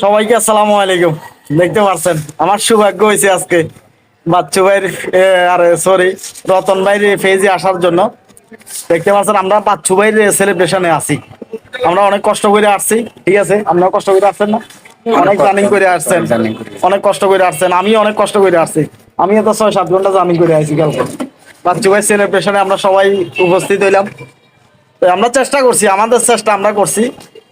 সবাইকে আসসালামু আলাইকুম। দেখতে পাচ্ছেন আমার সৌভাগ্য হয়েছে আজকে বাচ্চু ভাইয়ের আরে সরি রতন ভাইয়ের ফেজে আসার জন্য। দেখতে পাচ্ছেন আমরা বাচ্চু ভাইয়ের সেলিব্রেশনে আছি। আমরা অনেক কষ্ট করে আসছি, ঠিক আছে? আপনারা কষ্ট করে আসছেন না? অনেক রানিং করে আসছেন, অনেক কষ্ট করে আসছেন। আমি অনেক কষ্ট করে আসছি। আমি তো 6-7 ঘন্টা রানিং করে আসছি কালকে। বাচ্চু ভাই সেলিব্রেশনে আমরা সবাই উপস্থিত হইলাম। তো আমরা চেষ্টা করছি, আমাদের চেষ্টা আমরা করছি।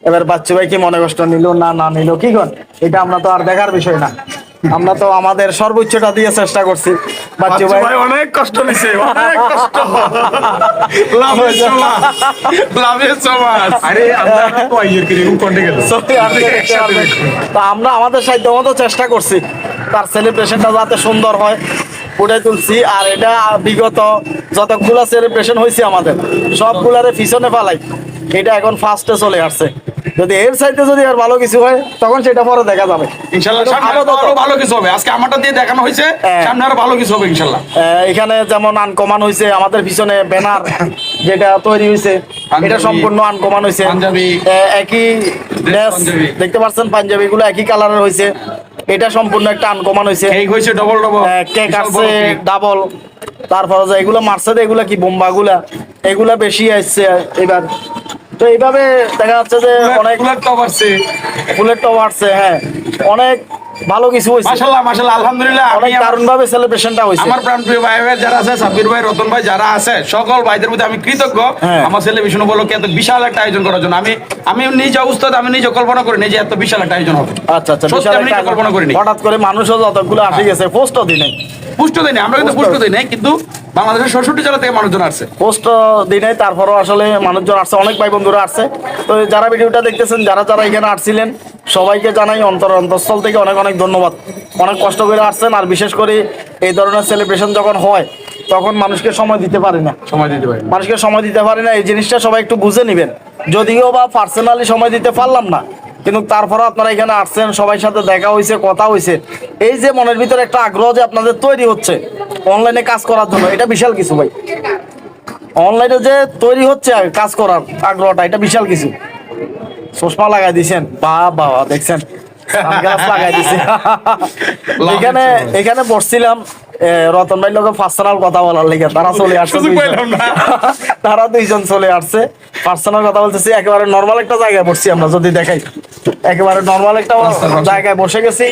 এবার বাচ্চু ভাই কি মনে কষ্ট নিল না না নিল কি কর, এটা আমরা তো আর দেখার বিষয় না। আমরা তো আমাদের সর্বোচ্চটা দিয়ে চেষ্টা করছি। বাচ্চু ভাই অনেক কষ্ট নিছে, অনেক কষ্ট। লাভের সমাজ। আরে আমরা তো আইয়ের কি রকম কন্টে গেল। তো আমরা আমাদের সাধ্য মতো চেষ্টা করছি তার সেলিব্রেশনটা যাতে সুন্দর হয় ফুটে তুলছি। আর এটা বিগত যতগুলা সেলিব্রেশন হয়েছে আমাদের সবগুলারে পিছনে ফালাই, এটা এখন ফার্স্টে চলে আসছে। যদি এর সাইডে যদি আর ভালো কিছু হয় তখন সেটা পরে দেখা যাবে ইনশাআল্লাহ। সামনে আরো ভালো কিছু হবে। আজকে আমারটা দিয়ে দেখানো হয়েছে, সামনে আরো ভালো কিছু হবে ইনশাআল্লাহ। এখানে যেমন আনকমান হয়েছে, আমাদের পিছনে ব্যানার যেটা তৈরি হয়েছে এটা সম্পূর্ণ আনকমান হয়েছে। একই ড্রেস দেখতে পাচ্ছেন, পাঞ্জাবি গুলো একই কালারের হয়েছে। এটা সম্পূর্ণ একটা আনকমান হয়েছে। কেক হয়েছে ডবল ডবল, কেক আছে ডাবল। তারপরে যে এগুলো মারছে, এগুলা কি বোম্বা গুলা, এগুলা বেশি আসছে এবার। তো এইভাবে দেখা যাচ্ছে যে অনেক ফুলের টপ আসছে। হ্যাঁ, অনেক ভালো কিছু হয়েছে। মাশাআল্লাহ মাশাআল্লাহ, আলহামদুলিল্লাহ। অনেক দারুণ ভাবে সেলিব্রেশনটা হয়েছে। আমার প্রাণপ্রিয় ভাই যারা আছে, সাব্বির ভাই, রতন ভাই যারা আছে, সকল ভাইদের প্রতি আমি কৃতজ্ঞ। আমার সেলিব্রেশন উপলক্ষে এত বিশাল একটা আয়োজন করার জন্য। আমি নিজে উস্তাদ, আমি নিজে কল্পনা করিনি যে এত বিশাল একটা আয়োজন হবে। আচ্ছা আচ্ছা, বিশাল একটা কল্পনা করিনি। হঠাৎ করে মানুষও যতগুলো আসে গেছে, পোস্টও দিনে পুষ্ট দিই আমরা কিন্তু পুষ্ট দিই নাই, কিন্তু বাংলাদেশের ৬৬ জেলা থেকে মানুষজন আসছে। পোস্ট দিনে তারপরও আসলে মানুষজন আসছে, অনেক ভাই বন্ধুরা আসছে। তো যারা ভিডিওটা দেখতেছেন, যারা যারা এখানে আসছিলেন, সবাইকে জানাই অন্তঃস্থল থেকে অনেক অনেক ধন্যবাদ। অনেক কষ্ট করে আসছেন। আর বিশেষ করে এই ধরনের সেলিব্রেশন যখন হয় তখন মানুষকে সময় দিতে পারে না, মানুষকে সময় দিতে পারে না। এই জিনিসটা সবাই একটু বুঝে নেবেন। যদিও বা পার্সোনালি সময় দিতে পারলাম না, কিন্তু তারপরে আপনারা এখানে আসছেন, সবাই সাথে দেখা হয়েছে, কথা হয়েছে। এই যে মনের ভিতরে একটা আগ্রহ যে আপনাদের তৈরি হচ্ছে অনলাইনে কাজ করার জন্য, এটা বিশাল কিছু ভাই। অনলাইনে যে তৈরি হচ্ছে কাজ করার আগ্রহটা, এটা বিশাল কিছু। চশমা লাগাই দিছেন, বাবা দেখছেন, সানগ্লাস লাগাই দিছে। এখানে এখানে বসছিলাম রতন ভাই লোকের পার্সোনাল কথা বলার লেগে, তারা চলে আসছে। তারা দুইজন চলে আসছে, পার্সোনাল কথা বলতেছি। একেবারে নর্মাল একটা জায়গায় বসছি আমরা, যদি দেখাই একেবারে নর্মাল একটা জায়গায় বসে গেছি।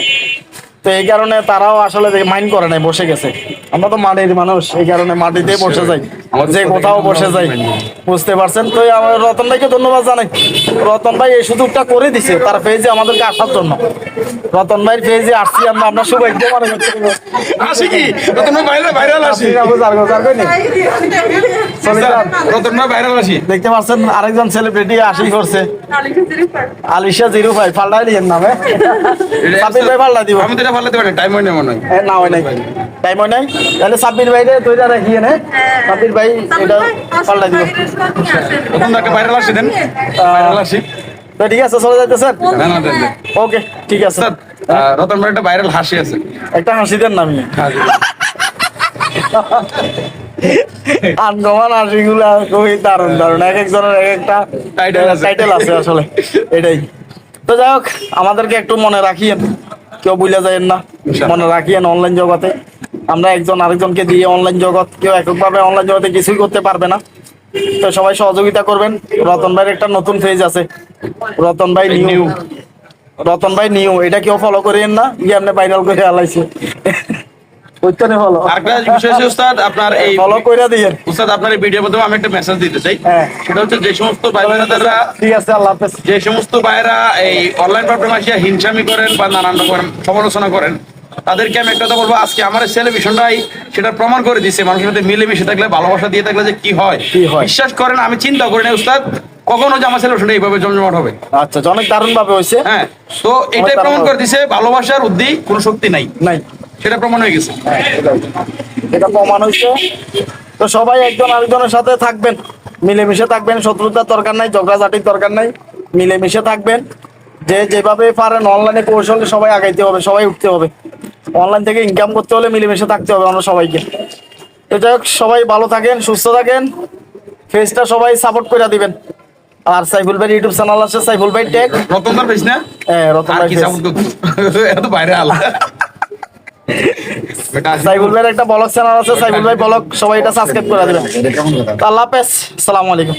তো এই কারণে তারাও আসলে মাইন্ড করে নাই, বসে গেছে। আমরা তো মাটির মানুষ, এই কারণে মাটিতে বসে যাই, যে কোথাও বসে যাই, বুঝতে পারছেন। তো আমার রতন ভাইকে ধন্যবাদ জানাই। রতন ভাই এই সুযোগটা করে দিছে তার পেজে আমাদেরকে আসার জন্য। রতন ভাইয়ের পেজে আসছি আমরা, আপনার সৌভাগ্য মনে করছি। আসি কি রতন ভাই ভাইরাল আসি, রতন ভাই ভাইরাল আসি। দেখতে পাচ্ছেন আরেকজন সেলিব্রিটি আসি করছে, আলিশা জিরু ভাই। পাল্টাই দিয়েন নামে, সাব্বির ভাই পাল্টা দিব। আমি তো এটা পাল্টাতে পারি, টাইম হয় না মনে হয়। না হয় নাই, টাইম হয় নাই। তাহলে সাব্বির ভাই তৈরি রাখিয়ে নে, সাব্বির ভাই এটা পাল্টা দিব। রতন দাকে ভাইরাল আসি দেন, ভাইরাল আসি। তো ঠিক আছে, চলে যাইতেছেন? না না দেন, ওকে ঠিক আছে। রতন ভাই একটা ভাইরাল হাসি আছে, একটা হাসি দেন না। আমি আনকমান হাসিগুলা খুবই দারুণ দারুণ, এক একজনের এক একটা টাইটেল আছে আসলে, এটাই। তো যাই হোক, আমাদেরকে একটু মনে রাখিয়েন, কেউ ভুলে যাবেন না, মনে রাখিয়েন। অনলাইন জগতে আমরা একজন আরেকজনকে দিয়ে, অনলাইন জগৎ কেউ এককভাবে অনলাইন জগতে কিছুই করতে পারবে না। তো সবাই সহযোগিতা করবেন। রতন ভাইয়ের একটা নতুন পেজ আছে, রতন ভাই নিউ, রতন ভাই নিউ। এটা কেউ ফলো করেন না, গিয়ে আপনি ভাইরাল করে আলাইছে। আপনার এই ফলো করে দিয়েন উস্তাদ। আপনার এই ভিডিওর মধ্যে আমি একটা মেসেজ দিতে চাই, সেটা হচ্ছে যে সমস্ত ভাইরা, ঠিক আছে, আল্লাহ হাফেজ, যে সমস্ত ভাইরা এই অনলাইন প্ল্যাটফর্মে আসিয়া হিংসামি করেন বা নানান রকম সমালোচনা করেন, তাদেরকে আমি একটা কথা বলবো, আজকে আমার সেলিব্রেশনটাই সেটা প্রমাণ করে দিচ্ছে। মানুষের সাথে মিলেমিশে থাকলে, ভালোবাসা দিয়ে থাকলে যে কি হয়। বিশ্বাস করেন, আমি চিন্তা করি না উস্তাদ কখনো যে আমার সেলিব্রেশনটা এইভাবে জমজমাট হবে। আচ্ছা, অনেক দারুণ ভাবে হয়েছে। হ্যাঁ, তো এটাই প্রমাণ করে দিচ্ছে ভালোবাসার উদ্দি কোনো শক্তি নাই, সেটা প্রমাণ হয়ে গেছে। এটা প্রমাণ হয়েছে। তো সবাই একজন আরেকজনের সাথে থাকবেন, মিলেমিশে থাকবেন। শত্রুতার দরকার নাই, ঝগড়াঝাটির দরকার নাই, মিলেমিশে থাকবেন। যে যেভাবে পারেন অনলাইনে কৌশলে সবাই আগাইতে হবে, সবাই উঠতে হবে। অনলাইন থেকে ইনকাম করতে হলে মিলেমিশে থাকতে হবে আমরা সবাইকে। তো যাই হোক, সবাই ভালো থাকেন, সুস্থ থাকেন, ফেসটা সবাই সাপোর্ট করে দিবেন। আর সাইফুল ভাই ইউটিউব চ্যানেল আছে সাইফুল ভাই টেক। রতনদার পেজ না? রতন আর ভাই কি page। সাপোর্ট করতো এত বাইরে আলা সাইফুল ভাইয়ের একটা ব্লগ চ্যানেল আছে সাইফুল ভাই ব্লগ, সবাই এটা সাবস্ক্রাইব করে দিবেন। আল্লাহ হাফেজ, আসসালামু আলাইকুম।